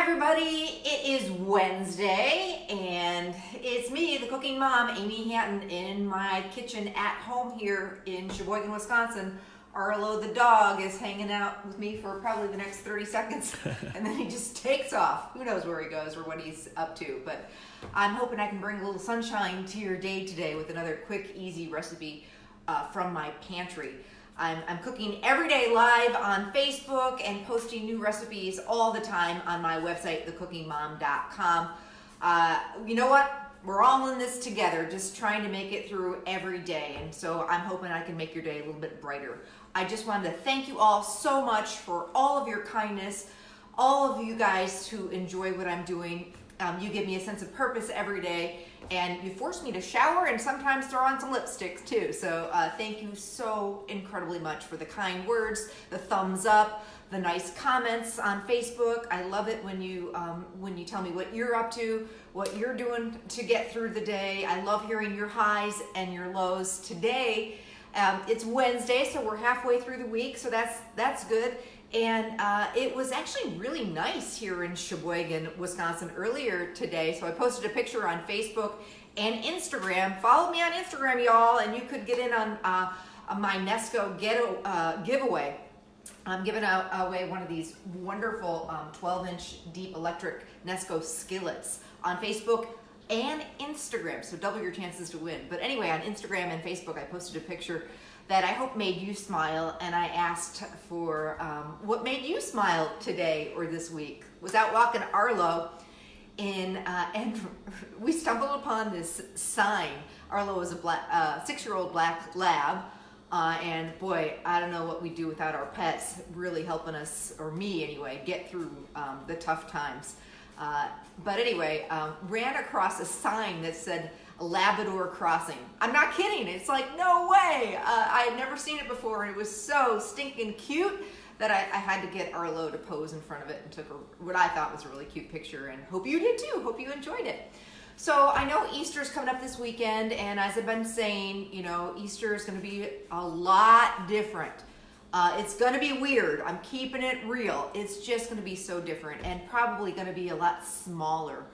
everybody, it is Wednesday and it's me, the cooking mom, Amy Hatton, in my kitchen at home here in Sheboygan, Wisconsin. Arlo the dog is hanging out with me for probably the next 30 seconds and then he just takes off. Who knows where he goes or what he's up to, but I'm hoping I can bring a little sunshine to your day today with another quick, easy recipe from my pantry. I'm cooking every day live on Facebook and posting new recipes all the time on my website, thecookingmom.com. You know what? We're all in this together, just trying to make it through every day. And so I'm hoping I can make your day a little bit brighter. I just wanted to thank you all so much for all of your kindness, all of you guys who enjoy what I'm doing. You give me a sense of purpose every day, and you force me to shower and sometimes throw on some lipsticks too. So thank you so incredibly much for the kind words, the thumbs up, the nice comments on Facebook. I love it when you tell me what you're up to, what you're doing to get through the day. I love hearing your highs and your lows. Today, it's Wednesday, so we're halfway through the week, so that's good. And it was actually really nice here in Sheboygan, Wisconsin earlier today. So I posted a picture on Facebook and Instagram. Follow me on Instagram, y'all, and you could get in on my Nesco giveaway. I'm giving away one of these wonderful 12-inch deep electric Nesco skillets on Facebook and Instagram. So double your chances to win. But anyway, on Instagram and Facebook, I posted a picture that I hope made you smile, and I asked for what made you smile today or this week. Was out walking Arlo, and we stumbled upon this sign. Arlo is a 6-year-old black lab, and boy, I don't know what we do without our pets really helping us, or me anyway, get through the tough times. But anyway, ran across a sign that said Labrador crossing. I'm not kidding. It's like, no way. I had never seen it before, and it was so stinking cute that I had to get Arlo to pose in front of it and took what I thought was a really cute picture, and hope you did too. Hope you enjoyed it. So I know Easter's coming up this weekend, and as I've been saying, you know, Easter is going to be a lot different. It's going to be weird. I'm keeping it real. It's just going to be so different, and probably going to be a lot smaller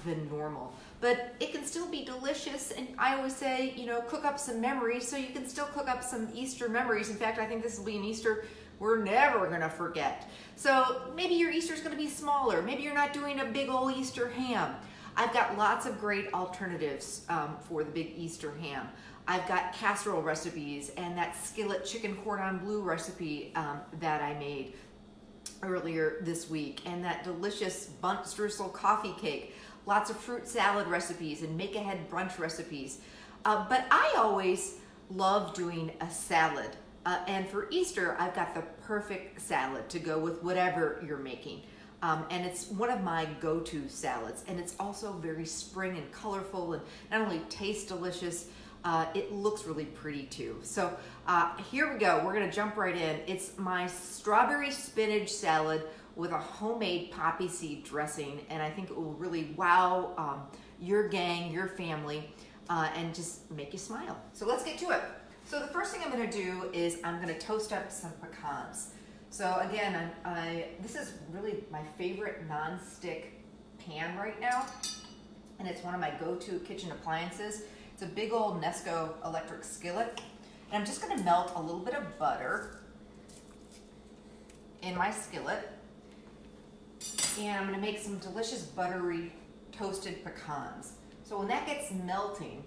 than normal. But it can still be delicious, and I always say, you know, cook up some memories, so you can still cook up some Easter memories. In fact, I think this will be an Easter we're never going to forget. So maybe your Easter's going to be smaller. Maybe you're not doing a big old Easter ham. I've got lots of great alternatives for the big Easter ham. I've got casserole recipes and that skillet chicken cordon bleu recipe that I made earlier this week, and that delicious bundt streusel coffee cake. Lots of fruit salad recipes and make ahead brunch recipes. But I always love doing a salad. And for Easter, I've got the perfect salad to go with whatever you're making. And it's one of my go-to salads. And it's also very spring and colorful, and not only tastes delicious, it looks really pretty too. So here we go. We're gonna jump right in. It's my strawberry spinach salad with a homemade poppy seed dressing, and I think it will really wow your gang, your family, and just make you smile. So let's get to it. So the first thing I'm going to do is I'm going to toast up some pecans. So again, this is really my favorite non-stick pan right now, and it's one of my go-to kitchen appliances. It's a big old Nesco electric skillet, and I'm just going to melt a little bit of butter in my skillet. And I'm going to make some delicious buttery toasted pecans. So when that gets melting,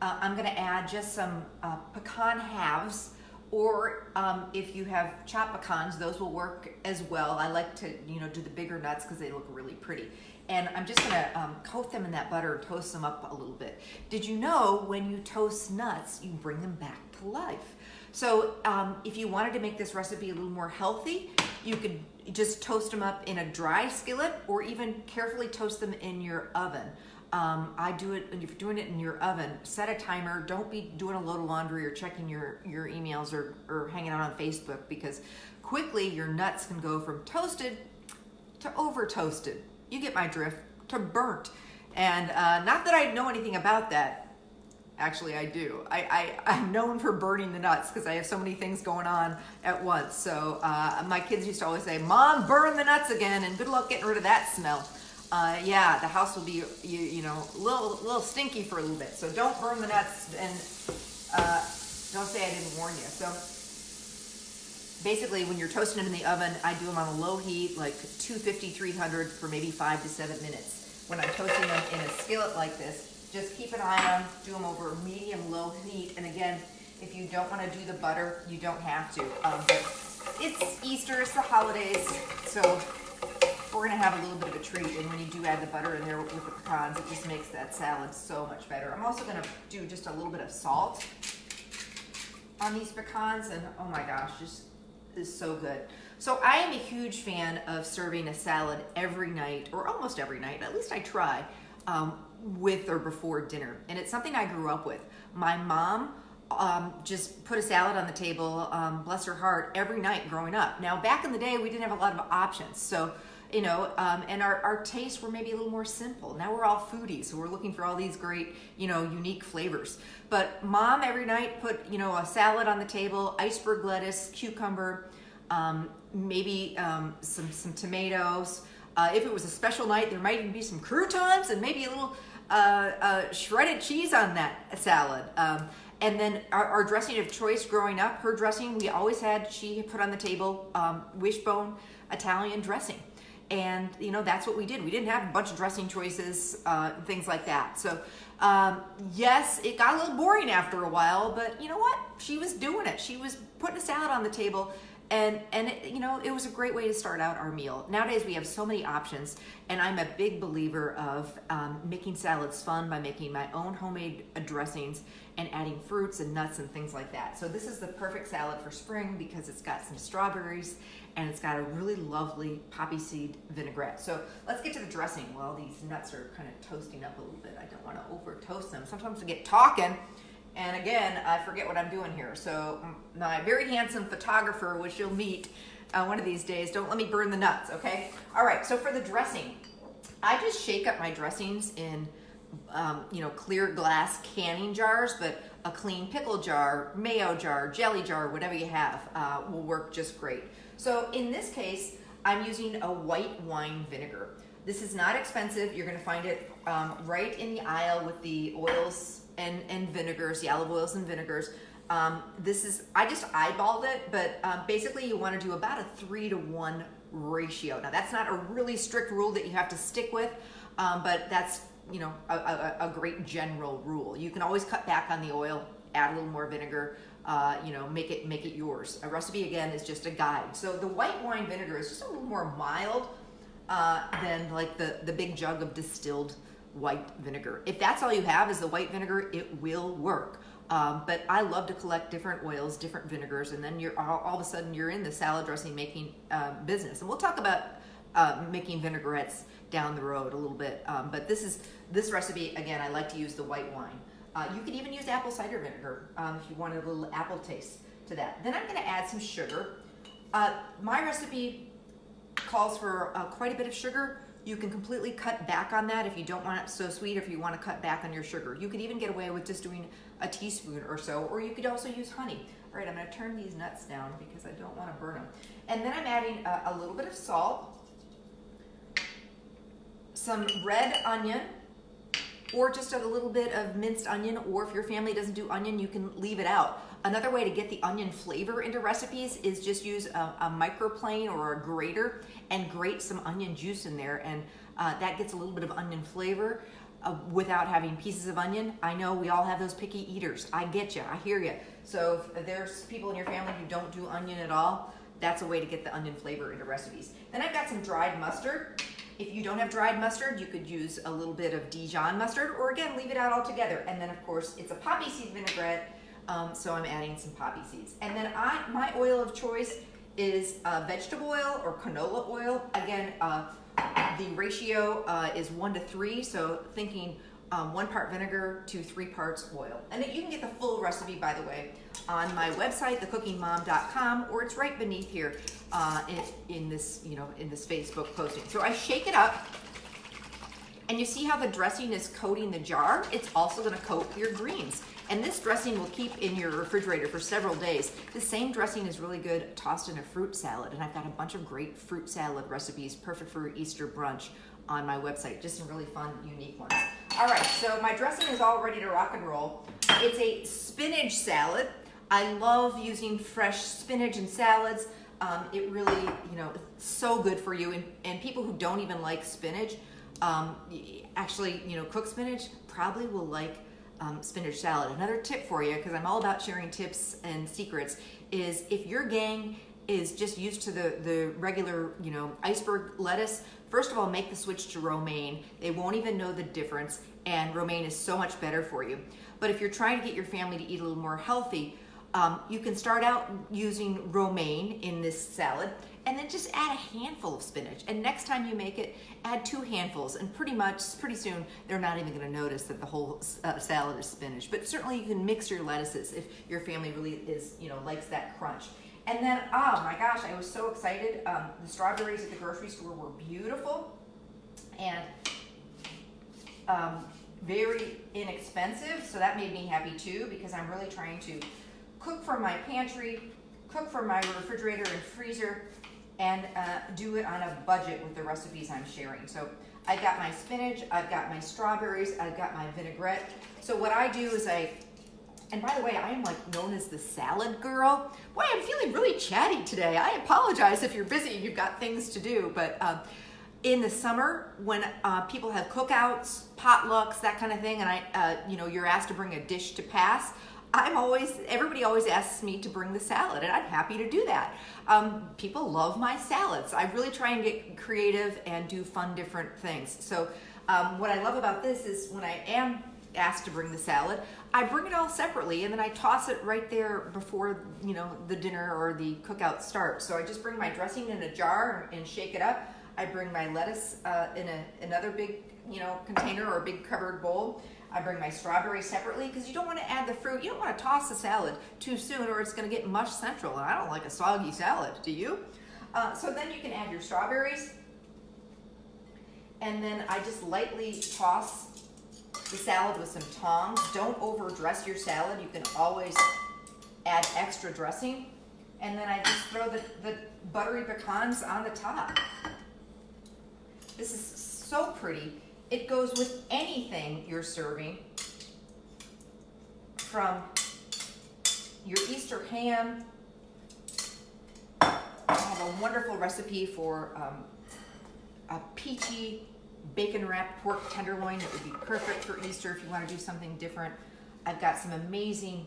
I'm going to add just some pecan halves, or if you have chopped pecans, those will work as well. I like to, you know, do the bigger nuts because they look really pretty. And I'm just going to coat them in that butter and toast them up a little bit. Did you know when you toast nuts, you bring them back to life? So if you wanted to make this recipe a little more healthy, you could just toast them up in a dry skillet, or even carefully toast them in your oven. I do it, if you're doing it in your oven, set a timer. Don't be doing a load of laundry or checking your emails or hanging out on Facebook, because quickly your nuts can go from toasted to over toasted. You get my drift, to burnt. And not that I know anything about that, Actually, I do. I'm known for burning the nuts because I have so many things going on at once. So my kids used to always say, Mom, burn the nuts again, and good luck getting rid of that smell. Yeah, the house will be, you know, a little stinky for a little bit. So don't burn the nuts, and don't say I didn't warn you. So basically, when you're toasting them in the oven, I do them on a low heat, like 250, 300 for maybe 5 to 7 minutes. When I'm toasting them in a skillet like this, just keep an eye on them, do them over medium-low heat. And again, if you don't want to do the butter, you don't have to. But it's Easter, it's the holidays, so we're gonna have a little bit of a treat. And when you do add the butter in there with the pecans, it just makes that salad so much better. I'm also gonna do just a little bit of salt on these pecans, and oh my gosh, just is so good. So I am a huge fan of serving a salad every night, or almost every night, at least I try, with or before dinner. And it's something I grew up with. My mom just put a salad on the table, bless her heart, every night growing up. Now, back in the day, we didn't have a lot of options. So, you know, and our tastes were maybe a little more simple. Now we're all foodies, so we're looking for all these great, you know, unique flavors. But Mom every night put, you know, a salad on the table, iceberg lettuce, cucumber, maybe some tomatoes. If it was a special night, there might even be some croutons and maybe a little shredded cheese on that salad. And then our dressing of choice growing up, her dressing, we always had, she put on the table, wishbone Italian dressing. And, you know, that's what we did. We didn't have a bunch of dressing choices, things like that. So, yes, it got a little boring after a while, but you know what? She was doing it. She was putting a salad on the table. And it, you know, it was a great way to start out our meal. Nowadays we have so many options, and I'm a big believer of making salads fun by making my own homemade dressings and adding fruits and nuts and things like that. So this is the perfect salad for spring because it's got some strawberries and it's got a really lovely poppy seed vinaigrette. So let's get to the dressing. While these nuts are kind of toasting up a little bit, I don't want to over toast them. Sometimes I get talking, and again, I forget what I'm doing here. So my very handsome photographer, which you'll meet one of these days, don't let me burn the nuts, okay? All right, so for the dressing, I just shake up my dressings in you know, clear glass canning jars, but a clean pickle jar, mayo jar, jelly jar, whatever you have will work just great. So in this case, I'm using a white wine vinegar. This is not expensive. You're gonna find it right in the aisle with the oils and vinegars, the olive oils and vinegars. This is, I just eyeballed it, but basically you wanna do about a 3-to-1 ratio. Now that's not a really strict rule that you have to stick with, but that's, you know, a great general rule. You can always cut back on the oil, add a little more vinegar, you know, make it yours. A recipe, again, is just a guide. So the white wine vinegar is just a little more mild than like the big jug of distilled white vinegar. If that's all you have is the white vinegar, it will work. But I love to collect different oils, different vinegars, and then you're all of a sudden you're in the salad dressing making business. And we'll talk about making vinaigrettes down the road a little bit. But this recipe, again, I like to use the white wine. You could even use apple cider vinegar if you wanted a little apple taste to that. Then I'm gonna add some sugar. My recipe calls for quite a bit of sugar. You can completely cut back on that if you don't want it so sweet, or if you want to cut back on your sugar. You could even get away with just doing a teaspoon or so, or you could also use honey. All right, I'm gonna turn these nuts down because I don't want to burn them. And then I'm adding a little bit of salt, some red onion, or just a little bit of minced onion, or if your family doesn't do onion, you can leave it out. Another way to get the onion flavor into recipes is just use a microplane or a grater and grate some onion juice in there, and that gets a little bit of onion flavor without having pieces of onion. I know we all have those picky eaters. I get you, I hear you. So if there's people in your family who don't do onion at all, that's a way to get the onion flavor into recipes. Then I've got some dried mustard. If you don't have dried mustard, you could use a little bit of Dijon mustard, or again, leave it out altogether. And then of course, it's a poppy seed vinaigrette, so I'm adding some poppy seeds. And then my oil of choice is vegetable oil or canola oil. Again, the ratio is 1-to-3, so thinking 1 part vinegar to 3 parts oil. And you can get the full recipe, by the way, on my website, thecookingmom.com, or it's right beneath here in this, you know, in this Facebook posting. So I shake it up, And you see how the dressing is coating the jar? It's also gonna coat your greens. And this dressing will keep in your refrigerator for several days. The same dressing is really good tossed in a fruit salad. And I've got a bunch of great fruit salad recipes, perfect for Easter brunch, on my website. Just some really fun, unique ones. All right, so my dressing is all ready to rock and roll. It's a spinach salad. I love using fresh spinach in salads. It really, it's so good for you. And people who don't even like spinach, actually, cook spinach, probably will like spinach salad. Another tip for you, because I'm all about sharing tips and secrets, is if your gang is just used to the regular, iceberg lettuce, first of all, make the switch to romaine. They won't even know the difference, and romaine is so much better for you. But if you're trying to get your family to eat a little more healthy, you can start out using romaine in this salad, and then just add a handful of spinach. And next time you make it, add 2 handfuls, and pretty soon, they're not even gonna notice that the whole salad is spinach. But certainly you can mix your lettuces if your family really is, likes that crunch. And then, oh my gosh, I was so excited. The strawberries at the grocery store were beautiful and very inexpensive. So that made me happy too, because I'm really trying to cook from my pantry, cook from my refrigerator and freezer, and do it on a budget with the recipes I'm sharing. So I've got my spinach, I've got my strawberries, I've got my vinaigrette. So what I do is and by the way, I am known as the salad girl. Boy, I'm feeling really chatty today. I apologize if you're busy and you've got things to do, but in the summer when people have cookouts, potlucks, that kind of thing, and you're asked to bring a dish to pass, everybody always asks me to bring the salad, and I'm happy to do that. People love my salads. I really try and get creative and do fun, different things. So what I love about this is when I am asked to bring the salad, I bring it all separately, and then I toss it right there before the dinner or the cookout starts. So I just bring my dressing in a jar and shake it up. I bring my lettuce in another big container or a big covered bowl. I bring my strawberries separately, because you don't want to add the fruit. You don't want to toss the salad too soon, or it's going to get mush central, and I don't like a soggy salad. Do you? So then you can add your strawberries, and then I just lightly toss the salad with some tongs. Don't overdress your salad. You can always add extra dressing, and then I just throw the buttery pecans on the top. This is so pretty. It goes with anything you're serving, from your Easter ham. I have a wonderful recipe for a peachy bacon wrapped pork tenderloin that would be perfect for Easter if you want to do something different. I've got some amazing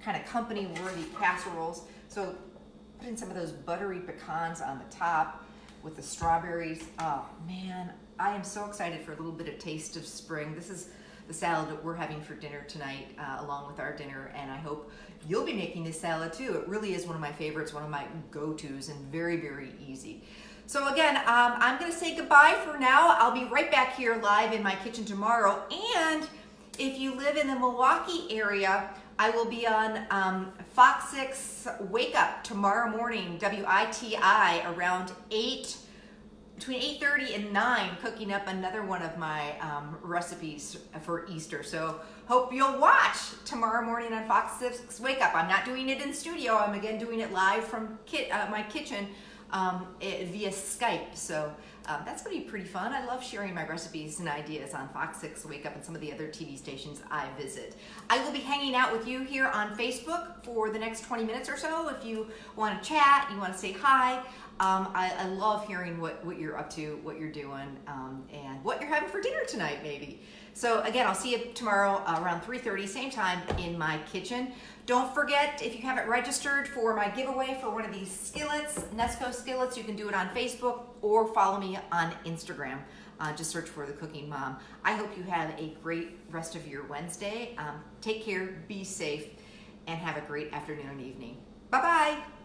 kind of company worthy casseroles. So put in some of those buttery pecans on the top with the strawberries. Oh man, I am so excited for a little bit of taste of spring. This is the salad that we're having for dinner tonight, along with our dinner, and I hope you'll be making this salad too. It really is one of my favorites, one of my go-tos, and very, very easy. So again, I'm gonna say goodbye for now. I'll be right back here live in my kitchen tomorrow, and if you live in the Milwaukee area, I will be on Fox 6 Wake Up tomorrow morning, WITI, around between 8:30 and 9, cooking up another one of my recipes for Easter. So hope you'll watch tomorrow morning on Fox 6 Wake Up. I'm not doing it in studio. I'm again doing it live from my kitchen via Skype. So that's going to be pretty fun. I love sharing my recipes and ideas on Fox 6 Wake Up and some of the other TV stations I visit. I will be hanging out with you here on Facebook for the next 20 minutes or so. If you want to chat, you want to say hi. I love hearing what you're up to, what you're doing, and what you're having for dinner tonight, maybe. So again, I'll see you tomorrow around 3:30, same time in my kitchen. Don't forget, if you haven't registered for my giveaway for one of these skillets, Nesco skillets, you can do it on Facebook or follow me on Instagram. Just search for The Cooking Mom. I hope you have a great rest of your Wednesday. Take care, be safe, and have a great afternoon and evening. Bye-bye.